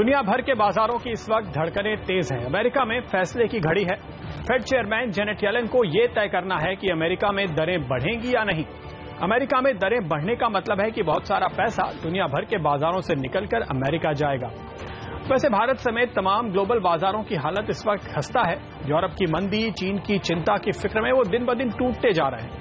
दुनिया भर के बाजारों की इस वक्त धड़कनें तेज हैं। अमेरिका में फैसले की घड़ी है। फेड चेयरमैन जेनेट येलेन को यह तय करना है कि अमेरिका में दरें बढ़ेंगी या नहीं। अमेरिका में दरें बढ़ने का मतलब है कि बहुत सारा पैसा दुनिया भर के बाजारों से निकलकर अमेरिका जाएगा। वैसे भारत समेत तमाम ग्लोबल बाजारों की हालत इस वक्त खस्ता है। यूरोप की मंदी, चीन की चिंता की फिक्र में वो दिन ब दिन टूटते जा रहे हैं।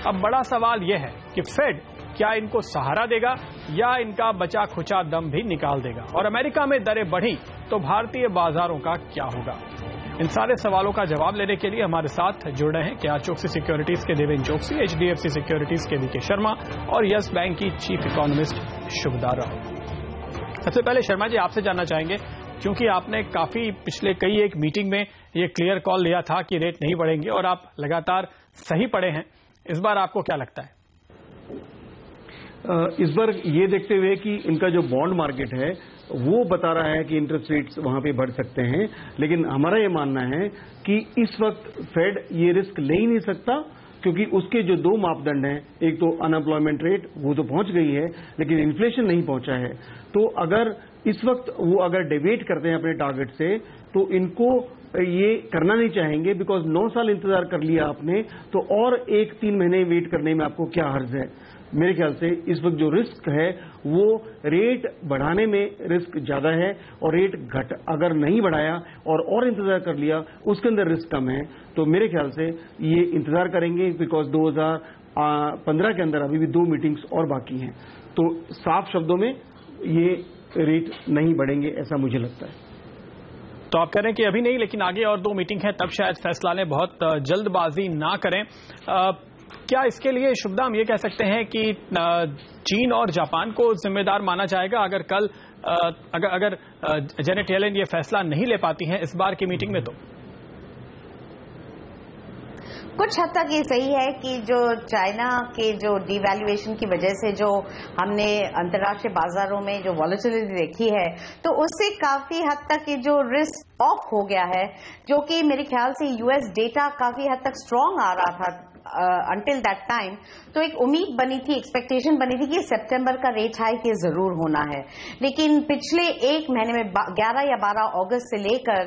अब बड़ा सवाल यह है कि फेड क्या इनको सहारा देगा या इनका बचा खुचा दम भी निकाल देगा, और अमेरिका में दरें बढ़ी तो भारतीय बाजारों का क्या होगा। इन सारे सवालों का जवाब लेने के लिए हमारे साथ जुड़ रहे हैं केआर चोकसी सिक्योरिटीज के देवेंद्र चोकसी, एचडीएफसी सिक्योरिटीज के वीके शर्मा और यस बैंक की चीफ इकोनॉमिस्ट शुभदा राव। सबसे पहले शर्मा जी आपसे जानना चाहेंगे, क्योंकि आपने काफी पिछले कई एक मीटिंग में ये क्लियर कॉल लिया था कि रेट नहीं बढ़ेंगे और आप लगातार सही पड़े हैं, इस बार आपको क्या लगता है? इस बार ये देखते हुए कि इनका जो बॉन्ड मार्केट है वो बता रहा है कि इंटरेस्ट रेट्स वहां पे बढ़ सकते हैं, लेकिन हमारा ये मानना है कि इस वक्त फेड ये रिस्क ले ही नहीं सकता, क्योंकि उसके जो दो मापदंड हैं, एक तो अनएम्प्लॉयमेंट रेट वो तो पहुंच गई है लेकिन इन्फ्लेशन नहीं पहुंचा है। तो अगर इस वक्त वो अगर डिबेट करते हैं अपने टारगेट से तो इनको ये करना नहीं चाहेंगे, बिकॉज 9 साल इंतजार कर लिया आपने तो और 1-3 महीने वेट करने में आपको क्या हर्ज है। मेरे ख्याल से इस वक्त जो रिस्क है वो रेट बढ़ाने में रिस्क ज्यादा है, और रेट अगर नहीं बढ़ाया और इंतजार कर लिया उसके अंदर रिस्क कम है। तो मेरे ख्याल से ये इंतजार करेंगे, बिकॉज 2015 के अंदर अभी भी 2 मीटिंग्स और बाकी हैं। तो साफ शब्दों में ये रेट नहीं बढ़ेंगे ऐसा मुझे लगता है। तो आप कह रहे हैं कि अभी नहीं, लेकिन आगे और 2 मीटिंग है तब शायद फैसला लें, बहुत जल्दबाजी ना करें। क्या इसके लिए शुभदा हम ये कह सकते हैं कि चीन और जापान को जिम्मेदार माना जाएगा अगर कल अगर जेनेट येलेन ये फैसला नहीं ले पाती हैं इस बार की मीटिंग में? तो कुछ हद तक ये सही है कि जो चाइना के जो डिवैल्यूएशन की वजह से जो हमने अंतर्राष्ट्रीय बाजारों में जो वॉलेटिलिटी देखी है, तो उससे काफी हद तक ये जो रिस्क ऑफ हो गया है, जो कि मेरे ख्याल से यूएस डेटा काफी हद तक स्ट्रांग आ रहा था until that time। तो एक उम्मीद बनी थी, एक्सपेक्टेशन बनी थी कि सितंबर का रेट हाइक ये जरूर होना है, लेकिन पिछले 1 महीने में 11 या 12 अगस्त से लेकर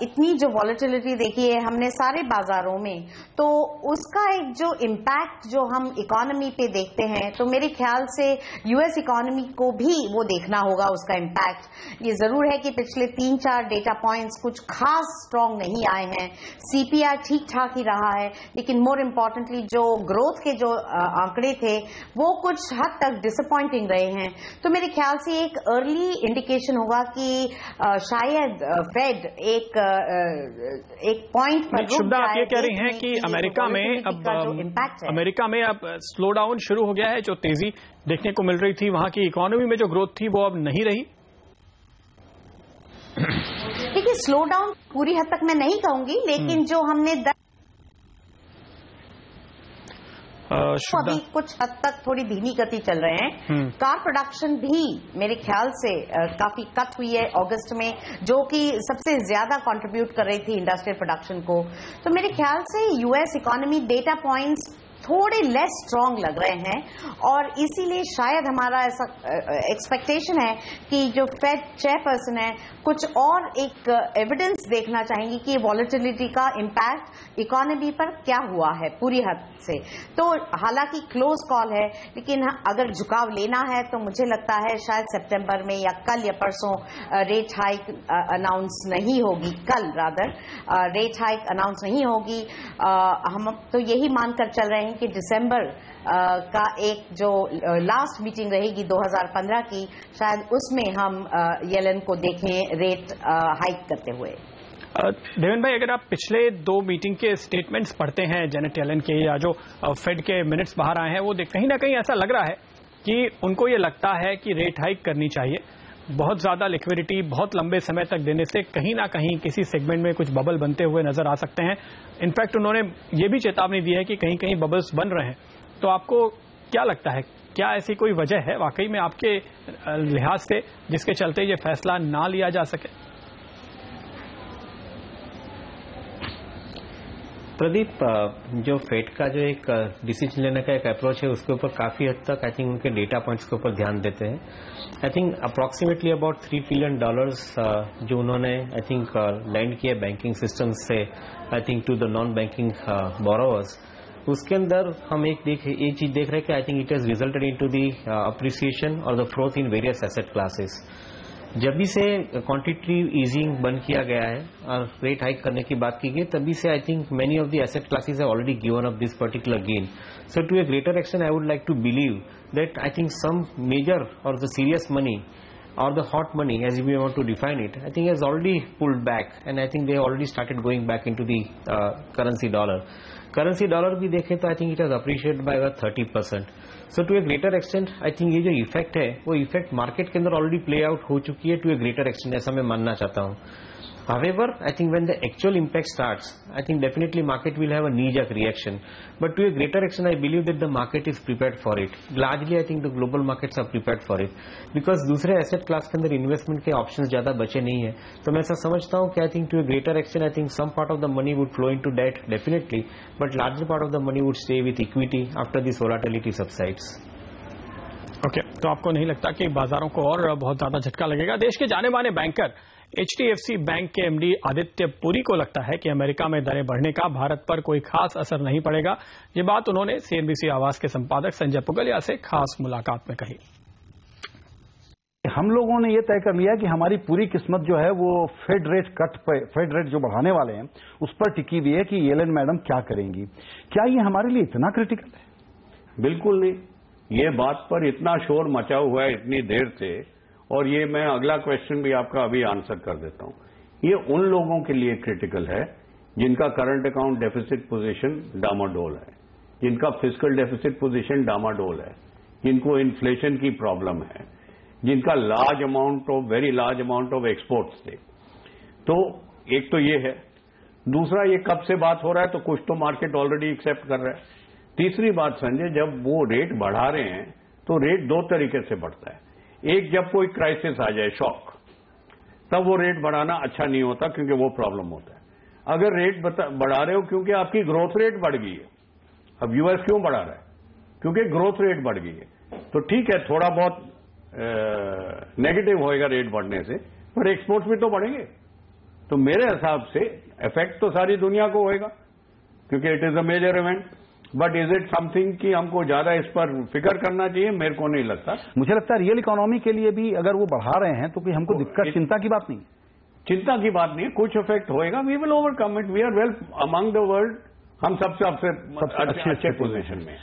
इतनी जो वॉलेटिलिटी देखी है हमने सारे बाजारों में, तो उसका एक जो इम्पैक्ट जो हम इकोनॉमी पे देखते हैं, तो मेरे ख्याल से यूएस इकोनॉमी को भी वो देखना होगा उसका इम्पैक्ट। ये जरूर है कि पिछले 3-4 डेटा पॉइंट्स कुछ खास स्ट्रांग नहीं आए हैं, सीपीआई ठीक ठाक ही रहा है, लेकिन मोर इम्पोर्टेंटली जो ग्रोथ के जो आंकड़े थे वो कुछ हद तक डिसअपॉइंटिंग रहे हैं। तो मेरे ख्याल से एक अर्ली इंडिकेशन होगा कि शायद फेड एक पॉइंट पर रुक जाए। आप ये कह रही हैं कि अमेरिका में अब स्लो डाउन शुरू हो गया है, जो तेजी देखने को मिल रही थी वहां की इकोनॉमी में जो ग्रोथ थी वो अब नहीं रही। देखिए, स्लो डाउन पूरी हद तक मैं नहीं कहूंगी, लेकिन जो हमने अभी कुछ हद तक थोड़ी धीमी गति चल रहे हैं। कार प्रोडक्शन भी मेरे ख्याल से काफी कट हुई है अगस्त में, जो कि सबसे ज्यादा कंट्रीब्यूट कर रही थी इंडस्ट्रियल प्रोडक्शन को। तो मेरे ख्याल से यूएस इकोनॉमी डेटा पॉइंट्स थोड़े लेस स्ट्रांग लग रहे हैं, और इसीलिए शायद हमारा ऐसा एक्सपेक्टेशन है कि जो फेड चेयरपर्सन है कुछ और एक एविडेंस देखना चाहेंगी कि वॉलेटिलिटी का इम्पैक्ट इकोनॉमी पर क्या हुआ है पूरी हद से। तो हालांकि क्लोज कॉल है, लेकिन अगर झुकाव लेना है तो मुझे लगता है शायद सितंबर में या कल या परसों रेट हाइक अनाउंस नहीं होगी, कल रादर रेट हाइक अनाउंस नहीं होगी। हम तो यही मानकर चल रहे हैं कि दिसंबर का एक जो लास्ट मीटिंग रहेगी 2015 की, शायद उसमें हम येलेन को देखें रेट हाइक करते हुए। देवेंद्र भाई, अगर आप पिछले 2 मीटिंग के स्टेटमेंट्स पढ़ते हैं जेनेट येलेन के, या जो फेड के मिनट्स बाहर आए हैं, वो कहीं ना कहीं ऐसा लग रहा है कि उनको ये लगता है कि रेट हाइक करनी चाहिए। बहुत ज्यादा लिक्विडिटी बहुत लंबे समय तक देने से कहीं ना कहीं किसी सेगमेंट में कुछ बबल बनते हुए नजर आ सकते हैं। इनफैक्ट उन्होंने ये भी चेतावनी दी है कि कहीं कहीं बबल्स बन रहे हैं। तो आपको क्या लगता है, क्या ऐसी कोई वजह है वाकई में आपके लिहाज से जिसके चलते ये फैसला ना लिया जा सके? प्रदीप, जो फेड का जो एक डिसीजन लेने का एक अप्रोच है उसके ऊपर काफी हद तक आई थिंक उनके डेटा पॉइंट्स के ऊपर ध्यान देते हैं। I think approximately about $3 trillion जो उन्होंने आई थिंक लैंड किया बैंकिंग सिस्टम से I think to the non banking borrowers, उसके अंदर हम एक चीज देख रहे हैं कि I think it has resulted into the appreciation और the growth in various asset classes. जब भी से क्वांटिटेटिव ईजिंग बंद किया गया है और रेट हाइक करने की बात की गई, तभी से I think many of the asset classes have already given up this particular gain. So to a greater extent I would like to believe that I think some major और the serious money or the hot money, as we want to define it, I think has already pulled back, and I think they already started going back into the currency dollar. Currency dollar भी देखें तो I think it has appreciated by about 30%. So to a greater extent, I think ये जो effect है वो effect market के अंदर already play out हो चुकी है टू ए ग्रेटर एक्सटेंट, ऐसा मैं मानना चाहता हूँ। However, I think when the actual impact starts, I think definitely market will have a knee-jerk reaction. But to a greater extent, I believe that the market is prepared for it. Largely, I think the global markets are prepared for it. Because दूसरे asset class के अंदर investment के options ज़्यादा बचे नहीं हैं, तो मैं ऐसा समझता हूँ कि I think to a greater extent, I think some part of the money would flow into debt, definitely. But larger part of the money would stay with equity after this volatility subsides. Okay, तो आपको नहीं लगता कि बाजारों को और बहुत ज्यादा झटका लगेगा? देश के जाने माने बैंकर HDFC बैंक के MD आदित्य पुरी को लगता है कि अमेरिका में दरें बढ़ने का भारत पर कोई खास असर नहीं पड़ेगा। ये बात उन्होंने CNBC आवाज के संपादक संजय पुगलिया से खास मुलाकात में कही। हम लोगों ने ये तय कर लिया कि हमारी पूरी किस्मत जो है वो फेड रेट जो बढ़ाने वाले हैं उस पर टिकी हुई है कि येलेन मैडम क्या करेंगी। क्या ये हमारे लिए इतना क्रिटिकल है? बिल्कुल नहीं। ये बात पर इतना शोर मचा हुआ है इतनी देर से, और ये मैं अगला क्वेश्चन भी आपका अभी आंसर कर देता हूं। ये उन लोगों के लिए क्रिटिकल है जिनका करंट अकाउंट डेफिसिट पोजीशन डामाडोल है, जिनका फिस्कल डेफिसिट पोजीशन डामाडोल है, जिनको इन्फ्लेशन की प्रॉब्लम है, जिनका very large amount of exports थे। तो एक तो ये है। दूसरा, ये कब से बात हो रहा है तो कुछ तो मार्केट ऑलरेडी एक्सेप्ट कर रहा है। तीसरी बात संजय, जब वो रेट बढ़ा रहे हैं तो रेट दो तरीके से बढ़ता है। एक, जब कोई क्राइसिस आ जाए, शॉक, तब वो रेट बढ़ाना अच्छा नहीं होता क्योंकि वो प्रॉब्लम होता है। अगर रेट बढ़ा रहे हो क्योंकि आपकी ग्रोथ रेट बढ़ गई है, अब यूएस क्यों बढ़ा रहा है? क्योंकि ग्रोथ रेट बढ़ गई है, तो ठीक है थोड़ा बहुत नेगेटिव होएगा रेट बढ़ने से, पर एक्सपोर्ट्स भी तो बढ़ेंगे। तो मेरे हिसाब से इफेक्ट तो सारी दुनिया को होएगा क्योंकि it is a major event. But is it something कि हमको ज्यादा इस पर फिक्र करना चाहिए? मेरे को नहीं लगता। मुझे लगता है रियल इकोनॉमी के लिए भी अगर वो बढ़ा रहे हैं तो कोई हमको दिक्कत, चिंता की बात नहीं। चिंता की बात नहीं है, कुछ इफेक्ट होएगा, we will overcome it, we are well among the world, हम सबसे अच्छे पोजीशन में।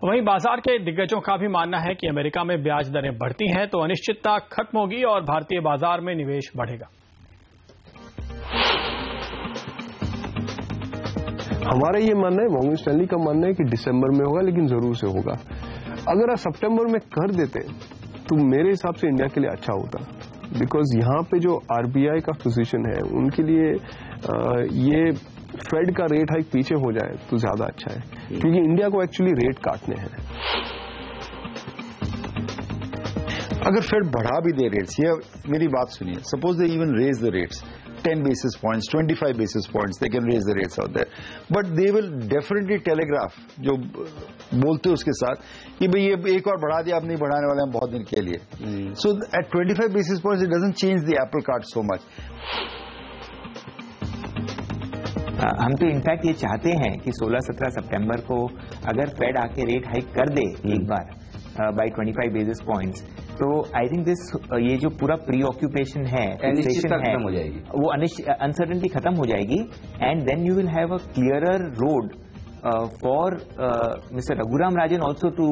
वहीं बाजार के दिग्गजों का भी मानना है कि अमेरिका में ब्याज दरें बढ़ती हैं तो अनिश्चितता खत्म होगी और भारतीय बाजार में निवेश बढ़ेगा। हमारा ये मानना है, मॉर्गन स्टैनली का मानना है कि दिसंबर में होगा, लेकिन जरूर से होगा। अगर आप सितंबर में कर देते तो मेरे हिसाब से इंडिया के लिए अच्छा होता, बिकॉज यहाँ पे जो आरबीआई का पोजीशन है उनके लिए ये फेड का रेट हाइक पीछे हो जाए तो ज्यादा अच्छा है, क्योंकि इंडिया को एक्चुअली रेट काटने हैं। अगर फेड बढ़ा भी दे रेट्स, ये मेरी बात सुनिए, suppose they even raise the rates 10 basis points, 25 basis points, they can raise the rates out there. But they will definitely telegraph, जो बोलते हैं उसके साथ कि भाई ये एक और बढ़ा दिया, आप नहीं बढ़ाने वाले हैं बहुत दिन के लिए. So at 25 basis points, it doesn't change the apple cart so much. हम तो इनफैक्ट ये चाहते हैं कि 16-17 सितंबर को अगर फेड आके रेट हाइक कर दे एक बार बाय 25 बेसिस पॉइंट्स, तो आई थिंक दिस ये जो पूरा प्री ऑक्यूपेशन है, खत्म हो जाएगी, वो अनसर्टेनिटी खत्म हो जाएगी, and then you will have a clearer road for mister Raghuram Rajan also to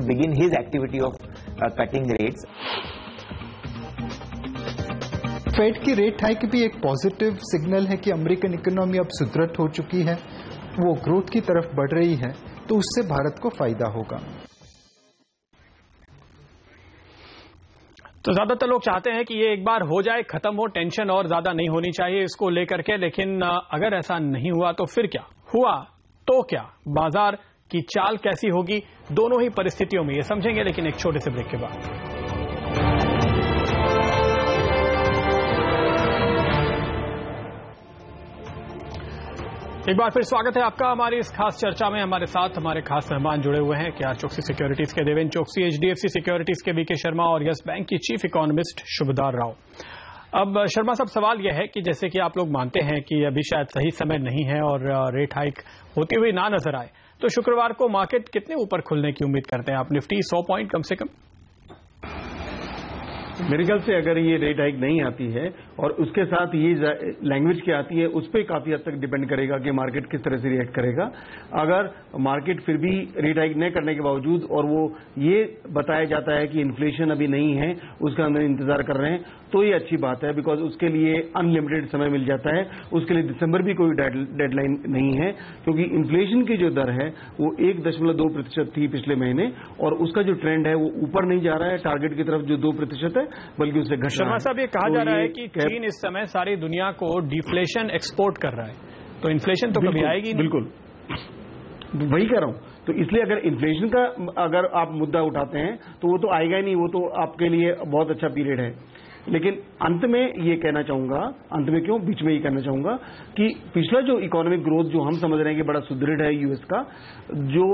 begin his activity of cutting rates. Fed की रेट हाइक भी एक पॉजिटिव सिग्नल है कि अमेरिकन इकोनॉमी अब सुदृढ़ हो चुकी है, वो ग्रोथ की तरफ बढ़ रही है, तो उससे भारत को फायदा होगा. तो ज्यादातर लोग चाहते हैं कि ये एक बार हो जाए, खत्म हो, टेंशन और ज्यादा नहीं होनी चाहिए इसको लेकर के. लेकिन अगर ऐसा नहीं हुआ तो फिर क्या हुआ, तो क्या बाजार की चाल कैसी होगी, दोनों ही परिस्थितियों में ये समझेंगे, लेकिन एक छोटे से ब्रेक के बाद. एक बार फिर स्वागत है आपका हमारी इस खास चर्चा में। हमारे साथ हमारे खास मेहमान जुड़े हुए हैं केआर चोकसी सिक्योरिटीज के देवेंद्र चोकसी, एचडीएफसी सिक्योरिटीज के वीके शर्मा और यस बैंक की चीफ इकोनॉमिस्ट शुभदार राव। अब शर्मा साहब, सवाल यह है कि जैसे कि आप लोग मानते हैं कि अभी शायद सही समय नहीं है और रेट हाइक होती हुई ना नजर आए, तो शुक्रवार को मार्केट कितने ऊपर खुलने की उम्मीद करते हैं आप? निफ्टी 100 पॉइंट कम से कम? मेरे ख्याल से अगर ये रेट हाइक नहीं आती है और उसके साथ ये लैंग्वेज की आती है, उस पर काफी हद तक डिपेंड करेगा कि मार्केट किस तरह से रिएक्ट करेगा। अगर मार्केट फिर भी रेट हाइक न करने के बावजूद और वो ये बताया जाता है कि इन्फ्लेशन अभी नहीं है, उसका हम इंतजार कर रहे हैं, तो ये अच्छी बात है, बिकॉज उसके लिए अनलिमिटेड समय मिल जाता है। उसके लिए दिसंबर भी कोई डेडलाइन नहीं है, क्योंकि इन्फ्लेशन की जो दर है वो 1.2% थी पिछले महीने और उसका जो ट्रेंड है वो ऊपर नहीं जा रहा है टारगेट की तरफ जो 2% है, बल्कि उससे घट रहा है। शर्मा साहब, ये कहा जा रहा है कि चीन इस समय सारी दुनिया को डिफ्लेशन एक्सपोर्ट कर रहा है, तो इन्फ्लेशन तो कभी आएगी नहीं। बिल्कुल वही कह रहा हूं। तो इसलिए अगर इन्फ्लेशन का अगर आप मुद्दा उठाते हैं तो वो तो आएगा ही नहीं, वो तो आपके लिए बहुत अच्छा पीरियड है। लेकिन अंत में ये कहना चाहूंगा, अंत में क्यों, बीच में ये कहना चाहूंगा कि पिछला जो इकोनॉमिक ग्रोथ जो हम समझ रहे हैं कि बड़ा सुदृढ़ है यूएस का, जो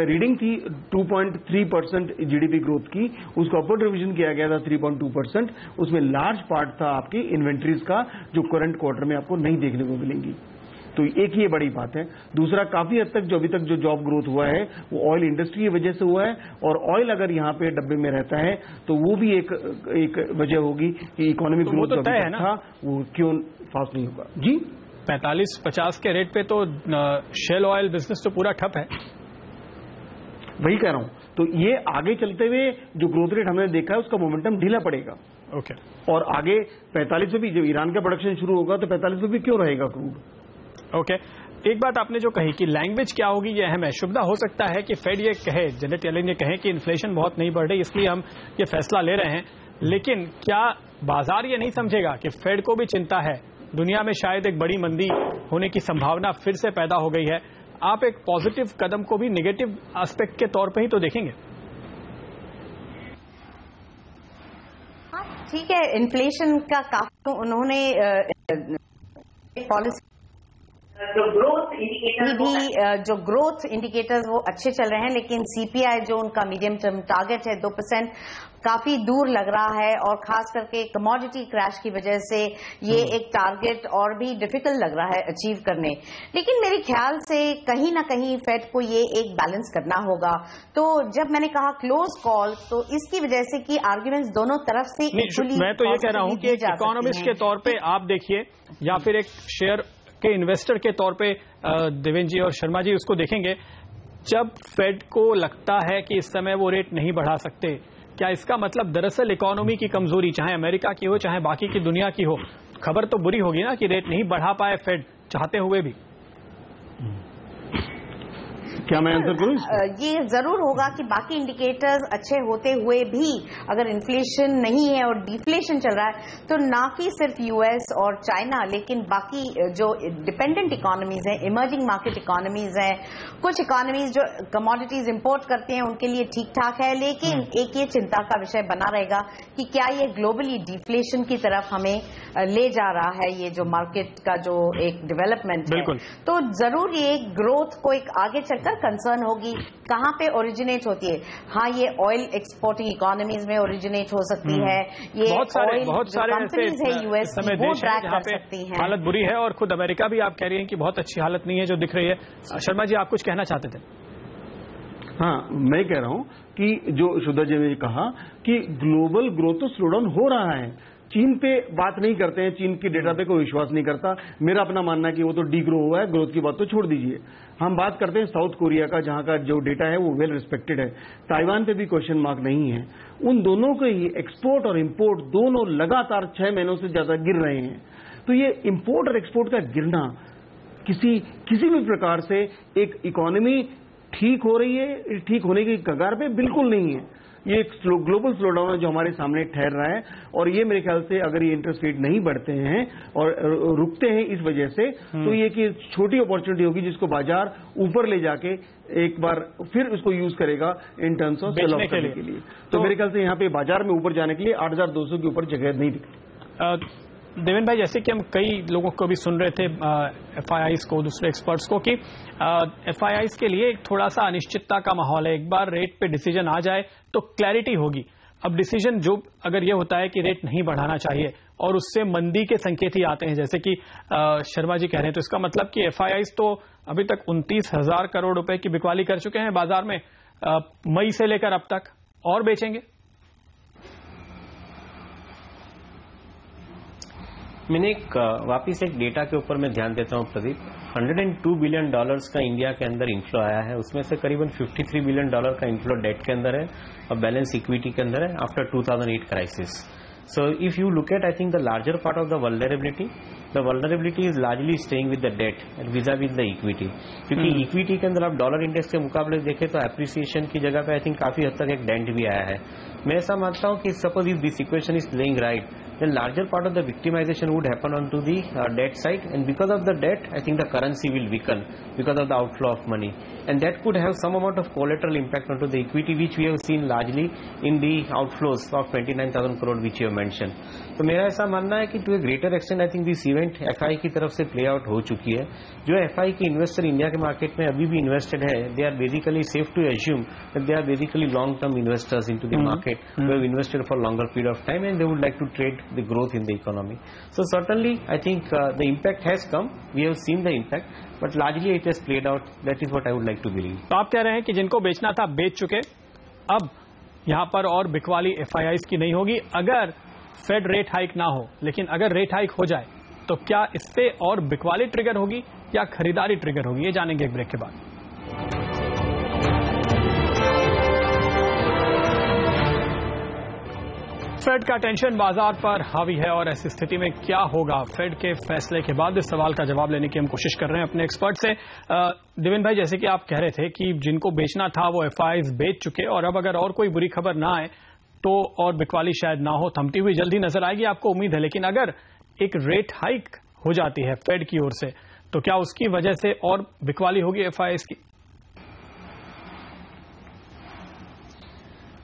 रीडिंग थी 2.3% जीडीपी ग्रोथ की, उसको अपवर्ड रिवीजन किया गया था 3.2%। उसमें लार्ज पार्ट था आपकी इन्वेंट्रीज का, जो करंट क्वार्टर में आपको नहीं देखने को मिलेंगी। तो एक ये बड़ी बात है। दूसरा, काफी हद तक जो अभी तक जो जॉब ग्रोथ हुआ है वो ऑयल इंडस्ट्री की वजह से हुआ है, और ऑयल अगर यहाँ पे डब्बे में रहता है तो वो भी एक वजह होगी कि इकोनॉमिक ग्रोथ तो तय है ना, था वो क्यों फास्ट नहीं होगा। जी 45-50 के रेट पे तो शेल ऑयल बिजनेस तो पूरा ठप है। वही कह रहा हूं। तो ये आगे चलते हुए जो ग्रोथ रेट हमने देखा है उसका मोमेंटम ढीला पड़ेगा। ओके। और आगे 45 पे भी जब ईरान का प्रोडक्शन शुरू होगा तो 45 पे भी क्यों रहेगा क्रूड। ओके। एक बात आपने जो कही कि लैंग्वेज क्या होगी ये अहम है। शुभदा, हो सकता है कि फेड ये कहे, जेनेट येलेन ये कहे कि इन्फ्लेशन बहुत नहीं बढ़ रही, इसलिए हम ये फैसला ले रहे हैं, लेकिन क्या बाजार ये नहीं समझेगा कि फेड को भी चिंता है, दुनिया में शायद एक बड़ी मंदी होने की संभावना फिर से पैदा हो गई है? आप एक पॉजिटिव कदम को भी नेगेटिव एस्पेक्ट के तौर पर ही तो देखेंगे। ठीक है, इन्फ्लेशन का काफी उन्होंने पॉलिसी जो ग्रोथ इंडिकेटर्स वो अच्छे चल रहे हैं, लेकिन सीपीआई जो उनका मीडियम टर्म टारगेट है 2%, काफी दूर लग रहा है, और खास करके कमोडिटी क्रैश की वजह से ये एक टारगेट और भी डिफिकल्ट लग रहा है अचीव करने। लेकिन मेरे ख्याल से कहीं ना कहीं फेड को ये एक बैलेंस करना होगा। तो जब मैंने कहा क्लोज कॉल, तो इसकी वजह से कि आर्ग्यूमेंट्स दोनों तरफ से मैं तो ये कह रहा हूं कि एक इकोनॉमिस्ट के तौर पे आप देखिए, या फिर एक शेयर के इन्वेस्टर के तौर पे देवेंद्र जी और शर्मा जी उसको देखेंगे, जब फेड को लगता है कि इस समय वो रेट नहीं बढ़ा सकते, क्या इसका मतलब दरअसल इकोनॉमी की कमजोरी, चाहे अमेरिका की हो चाहे बाकी की दुनिया की हो, खबर तो बुरी होगी ना कि रेट नहीं बढ़ा पाए फेड चाहते हुए भी? क्या मैं आंसर करूं? ये जरूर होगा कि बाकी इंडिकेटर्स अच्छे होते हुए भी अगर इन्फ्लेशन नहीं है और डिफ्लेशन चल रहा है, तो ना कि सिर्फ यूएस और चाइना, लेकिन बाकी जो डिपेंडेंट इकोनॉमीज हैं, इमर्जिंग मार्केट इकोनॉमीज हैं, कुछ इकोनॉमीज जो कमोडिटीज इंपोर्ट करते हैं उनके लिए ठीक ठाक है, लेकिन एक ये चिंता का विषय बना रहेगा कि क्या ये ग्लोबली डिफ्लेशन की तरफ हमें ले जा रहा है, ये जो मार्केट का जो एक डेवलपमेंट है। तो जरूर ये ग्रोथ को एक आगे चलकर कंसर्न होगी, कहां पे ओरिजिनेट होती है। हाँ, ये ऑयल एक्सपोर्टिंग इकोनॉमीज में ओरिजिनेट हो सकती है, ये बहुत सारे कंपनीज है यूएस की, वो ट्रैक कर सकती हैं। हालत बुरी है, और खुद अमेरिका भी आप कह रही हैं कि बहुत अच्छी हालत नहीं है जो दिख रही है। शर्मा जी, आप कुछ कहना चाहते थे? हाँ, मैं कह रहा हूं कि जो शुभदा जी ने कहा कि ग्लोबल ग्रोथ तो स्लो डाउन हो रहा है, चीन पे बात नहीं करते हैं, चीन की डेटा पे कोई विश्वास नहीं करता। मेरा अपना मानना है कि वो तो डी ग्रो हुआ है, ग्रोथ की बात तो छोड़ दीजिए। हम बात करते हैं साउथ कोरिया का, जहां का जो डेटा है वो वेल रिस्पेक्टेड है। ताइवान पे भी क्वेश्चन मार्क नहीं है। उन दोनों के ही एक्सपोर्ट और इंपोर्ट दोनों लगातार 6 महीनों से ज्यादा गिर रहे हैं। तो ये इंपोर्ट और एक्सपोर्ट का गिरना किसी भी प्रकार से एक इकोनॉमी ठीक हो रही है, ठीक होने की कगार पे बिल्कुल नहीं है। ये एक ग्लोबल स्लोडाउन है जो हमारे सामने ठहर रहा है, और ये मेरे ख्याल से अगर ये इंटरेस्ट रेट नहीं बढ़ते हैं और रुकते हैं इस वजह से, तो ये कि छोटी अपॉर्चुनिटी होगी जिसको बाजार ऊपर ले जाके एक बार फिर उसको यूज करेगा in terms of sell off करने के लिए। तो मेरे ख्याल से यहाँ पे बाजार में ऊपर जाने के लिए 8,200 के ऊपर जगह नहीं दिखती। देवेंद्र भाई, जैसे कि हम कई लोगों को भी सुन रहे थे, FIIs को, दूसरे एक्सपर्ट्स को, कि FIIs के लिए थोड़ा सा अनिश्चितता का माहौल है। एक बार रेट पे डिसीजन आ जाए तो क्लैरिटी होगी। अब डिसीजन जो अगर ये होता है कि रेट नहीं बढ़ाना चाहिए और उससे मंदी के संकेत ही आते हैं, जैसे कि शर्मा जी कह रहे हैं, तो इसका मतलब कि FIIs तो अभी तक 29,000 करोड़ रुपए की बिकवाली कर चुके हैं बाजार में मई से लेकर अब तक, और बेचेंगे। मैंने वापिस एक डेटा के ऊपर मैं ध्यान देता हूं प्रदीप। $102 बिलियन का इंडिया के अंदर इन्फ्लो आया है, उसमें से करीबन $53 बिलियन का इन्फ्लो डेट के अंदर है और बैलेंस इक्विटी के अंदर है after 2008 crisis. So if you look at, I think the larger part of the vulnerability is largely staying with the debt and vis-a-vis the equity, क्योंकि इक्विटी के अंदर आप डॉलर इंडेक्स के मुकाबले देखें तो एप्रिसिएशन की जगह पे आई थिंक काफी हद तक एक डेंट भी आया है। मैं ऐसा मानता हूं कि suppose if this equation is playing right, then larger part of the victimization would happen onto the debt side, and because of the debt I think the currency will weaken because of the outflow of money, and that could have some amount of collateral impact onto the equity, which we have seen largely in the outflows of 29,000 crore which you have mentioned। तो मेरा ऐसा मानना है कि to a greater extent I think this event FI की तरफ से play out हो चुकी है। जो FI की इन्वेस्टर इंडिया के मार्केट में अभी भी इन्वेस्टेड है, they are basically safe to assume that they are basically long term investors into the market who have invested for longer period of time and they would like to trade the growth in the economy। So certainly I think the impact has come, we have seen the impact, but largely it has played out, that is what I would like to believe। तो आप कह रहे हैं कि जिनको बेचना था बेच चुके, अब यहां पर और बिकवाली FIIs की नहीं होगी अगर फेड रेट हाइक ना हो। लेकिन अगर रेट हाइक हो जाए तो क्या इससे और बिकवाली ट्रिगर होगी या खरीदारी ट्रिगर होगी, ये जानेंगे एक ब्रेक के बाद। फेड का टेंशन बाजार पर हावी है और ऐसी स्थिति में क्या होगा फेड के फैसले के बाद, इस सवाल का जवाब लेने की हम कोशिश कर रहे हैं अपने एक्सपर्ट से। देवेंद्र भाई, जैसे कि आप कह रहे थे कि जिनको बेचना था वो FIIs बेच चुके, और अब अगर और कोई बुरी खबर ना आए तो और बिकवाली शायद ना हो, थमती हुई जल्दी नजर आएगी, आपको उम्मीद है। लेकिन अगर एक रेट हाइक हो जाती है फेड की ओर से तो क्या उसकी वजह से और बिकवाली होगी FIIs की?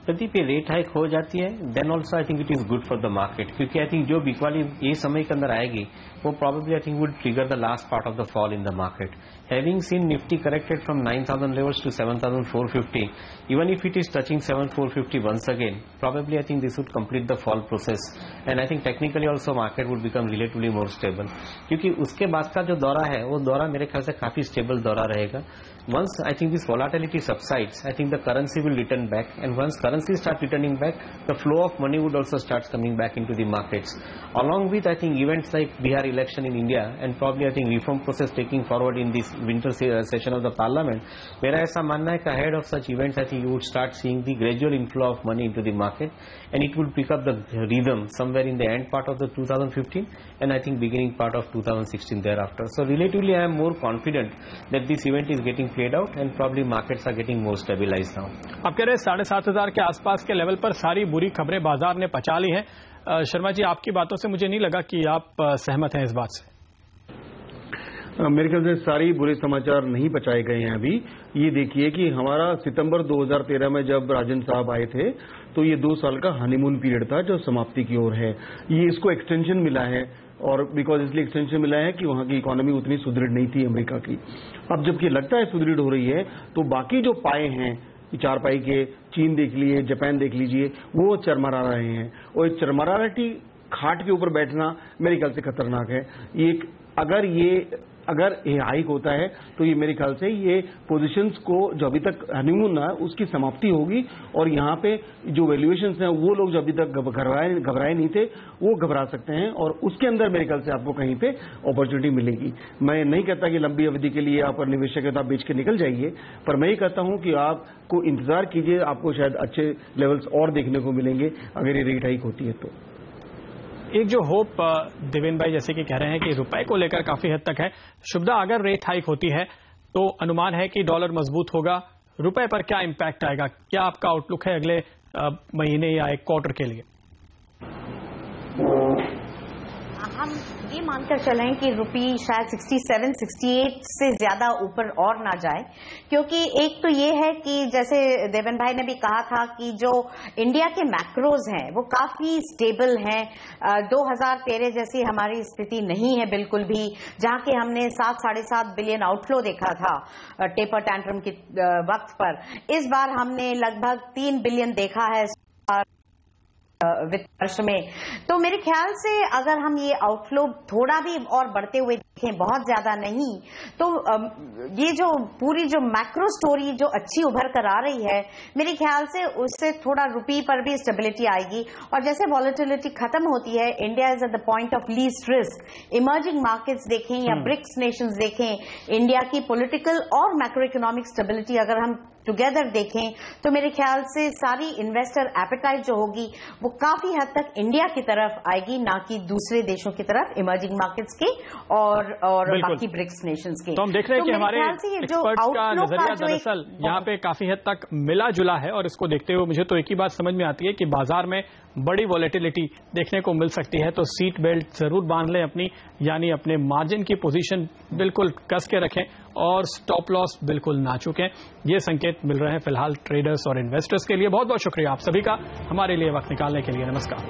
प्रदीप, ये रेट हाइक हो जाती है then also I think it is good for the market, क्योंकि आई थिंक जो बिकवाली ये समय के अंदर आएगी वो probably I think would trigger the last part of the fall in the market। Having seen Nifty corrected from 9,000 levels to 7,450, even if it is touching 7,450 once again, probably I think this would complete the fall process, and I think technically also market would become relatively more stable, क्योंकि उसके बाद का जो दौरा है वो दौरा मेरे ख्याल से काफी स्टेबल दौरा रहेगा। Once I think this volatility subsides, I think the currency will return back, and once currency start returning back, the flow of money would also start coming back into the markets, along with I think events like Bihar election in India and probably I think reform process taking forward in this winter session of the parliament। मेरा ऐसा मानना है कि ahead of such events I think you would start seeing the gradual inflow of money into the market, and it would pick up the rhythm somewhere in the end part of the 2015 and I think beginning part of 2016 thereafter। So relatively I am more confident that this event is getting played out and probably markets are getting more stabilized now। आप कह रहे हैं 7,500 के आसपास के level पर सारी बुरी खबरें बाजार ने पचा ली हैं। शर्मा जी, आपकी बातों से मुझे नहीं लगा कि आप सहमत हैं इस बात से। मेरे ख्याल से सारी बुरे समाचार नहीं पचाए गए हैं अभी। ये देखिए कि हमारा सितंबर 2013 में जब राजन साहब आए थे तो ये 2 साल का हनीमून पीरियड था जो समाप्ति की ओर है। ये इसको एक्सटेंशन मिला है, और बिकॉज इसलिए एक्सटेंशन मिला है कि वहां की इकोनॉमी उतनी सुदृढ़ नहीं थी अमेरिका की। अब जबकि लगता है सुदृढ़ हो रही है तो बाकी जो पाए हैं 4 पाई के, चीन देख लिए, जापान देख लीजिए, वो चरमरा रहे हैं, और चरमराहटी खाट के ऊपर बैठना मेरे ख्याल से खतरनाक है। अगर ये हाइक होता है तो ये मेरे ख्याल से ये पोजीशंस को जो अभी तक हनीमून है उसकी समाप्ति होगी, और यहाँ पे जो वैल्यूएशंस हैं वो लोग जो अभी तक घबराए नहीं थे वो घबरा सकते हैं, और उसके अंदर मेरे ख्याल से आपको कहीं पे अपॉर्चुनिटी मिलेगी। मैं नहीं कहता कि लंबी अवधि के लिए आप निवेशक आप बेच के निकल जाइए, पर मैं ये कहता हूं कि आपको इंतजार कीजिए, आपको शायद अच्छे लेवल्स और देखने को मिलेंगे अगर ये रेट हाइक होती है तो। एक जो होप देवेंद्र भाई जैसे कि कह रहे हैं कि रुपए को लेकर काफी हद तक है, शुभदा अगर रेट हाइक होती है तो अनुमान है कि डॉलर मजबूत होगा, रुपए पर क्या इंपैक्ट आएगा, क्या आपका आउटलुक है अगले महीने या एक क्वार्टर के लिए? हम ये मानकर चलें कि रुपी शायद 67, 68 से ज्यादा ऊपर और ना जाए, क्योंकि एक तो ये है कि जैसे देवन भाई ने भी कहा था कि जो इंडिया के मैक्रोज हैं वो काफी स्टेबल हैं। 2013 जैसी हमारी स्थिति नहीं है बिल्कुल भी, जहां के हमने 7-7.5 बिलियन आउटफ्लो देखा था टेपर टैंट्रम के वक्त पर। इस बार हमने लगभग 3 बिलियन देखा है वित्त वर्ष में। तो मेरे ख्याल से अगर हम ये आउटफ्लो थोड़ा भी और बढ़ते हुए देखें, बहुत ज्यादा नहीं, तो ये जो पूरी जो मैक्रो स्टोरी जो अच्छी उभर कर आ रही है, मेरे ख्याल से उससे थोड़ा रुपये पर भी स्टेबिलिटी आएगी। और जैसे वॉलेटिलिटी खत्म होती है, India is at the point of least risk. Emerging markets देखें या ब्रिक्स नेशंस देखें, इंडिया की पॉलिटिकल और मैक्रो इकोनॉमिक स्टेबिलिटी अगर हम टुगेदर देखें, तो मेरे ख्याल से सारी इन्वेस्टर एपेटाइट जो होगी वो काफी हद तक इंडिया की तरफ आएगी, ना कि दूसरे देशों की तरफ, इमर्जिंग मार्केट्स के और बाकी ब्रिक्स नेशंस के। तो हम देख रहे हैं कि हमारे एक्सपर्ट्स का नजरिया दरअसल यहाँ पे काफी हद तक मिला जुला है, और इसको देखते हुए मुझे तो एक ही बात समझ में आती है कि बाजार में बड़ी वॉलेटिलिटी देखने को मिल सकती है। तो सीट बेल्ट जरूर बांध लें अपनी, यानी अपने मार्जिन की पोजीशन बिल्कुल कस के रखें और स्टॉप लॉस बिल्कुल ना चुकें। ये संकेत मिल रहे हैं फिलहाल ट्रेडर्स और इन्वेस्टर्स के लिए। बहुत बहुत शुक्रिया आप सभी का हमारे लिए वक्त निकालने के लिए। नमस्कार।